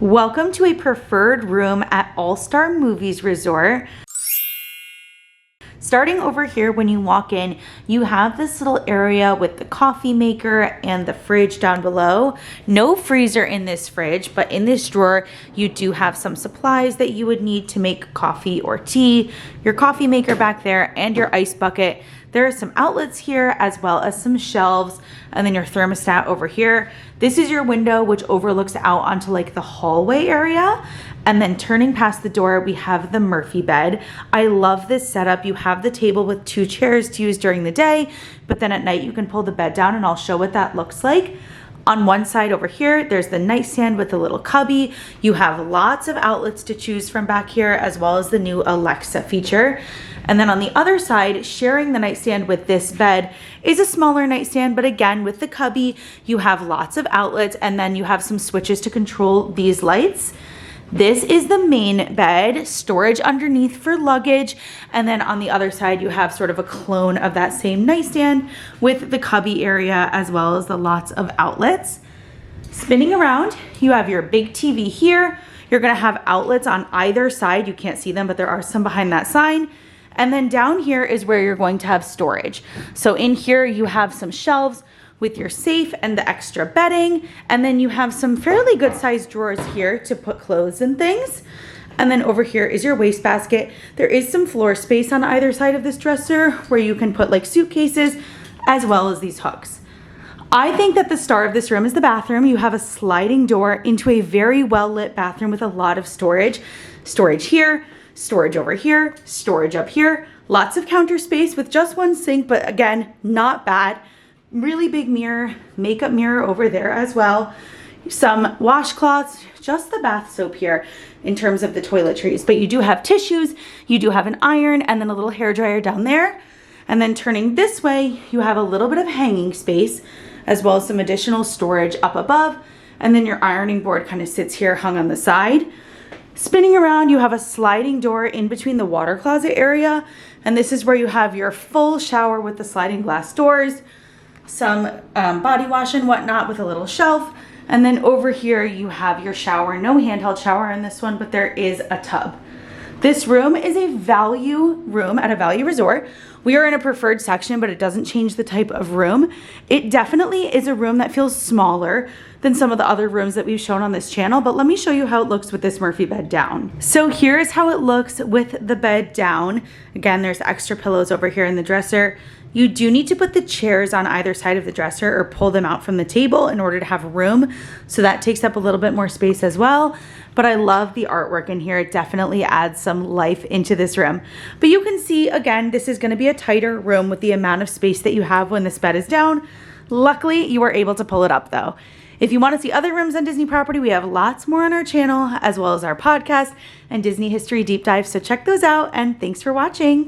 Welcome to a preferred room at All-Star Movies Resort. Starting over here, when you walk in, you have this little area with the coffee maker and the fridge down below. No freezer in this fridge, but in this drawer, you do have some supplies that you would need to make coffee or tea, your coffee maker back there, and your ice bucket. There are some outlets here as well as some shelves, and then your thermostat over here. This is your window, which overlooks out onto like the hallway area. And then turning past the door, we have the Murphy bed. I love this setup. You have the table with 2 chairs to use during the day, but then at night you can pull the bed down, and I'll show what that looks like. On one side over here, there's the nightstand with the little cubby. You have lots of outlets to choose from back here, as well as the new Alexa feature. And then on the other side, sharing the nightstand with this bed is a smaller nightstand, but again, with the cubby, you have lots of outlets, and then you have some switches to control these lights. This is the main bed, storage underneath for luggage, and then on the other side you have sort of a clone of that same nightstand with the cubby area as well as the lots of outlets. Spinning around, you have your big TV here. You're gonna have outlets on either side. You can't see them, but there are some behind that sign. And then down here is where you're going to have storage. So in here you have some shelves with your safe and the extra bedding. And then you have some fairly good sized drawers here to put clothes and things. And then over here is your wastebasket. There is some floor space on either side of this dresser where you can put like suitcases as well as these hooks. I think that the star of this room is the bathroom. You have a sliding door into a very well lit bathroom with a lot of storage. Storage here, storage over here, storage up here. Lots of counter space with just one sink, but again, not bad. Really big mirror, makeup mirror over there as well. Some washcloths, just the bath soap here in terms of the toiletries, but you do have tissues, you do have an iron, and then a little hair dryer down there. And then turning this way, you have a little bit of hanging space as well as some additional storage up above. And then your ironing board kind of sits here hung on the side. Spinning around, you have a sliding door in between the water closet area. And this is where you have your full shower with the sliding glass doors, some body wash and whatnot with a little shelf. And then over here you have your shower. No handheld shower in this one, but there is a tub. This room is a value room at a value resort. We are in a preferred section, but it doesn't change the type of room. It definitely is a room that feels smaller than some of the other rooms that we've shown on this channel, but let me show you how it looks with this Murphy bed down. So here's how it looks with the bed down. Again, there's extra pillows over here in the dresser. You do need to put the chairs on either side of the dresser or pull them out from the table in order to have room. So that takes up a little bit more space as well. But I love the artwork in here. It definitely adds some life into this room. But you can see, again, this is gonna be a tighter room with the amount of space that you have when this bed is down. Luckily, you are able to pull it up though. If you want to see other rooms on Disney property, we have lots more on our channel, as well as our podcast and Disney history deep dive. So check those out, and thanks for watching.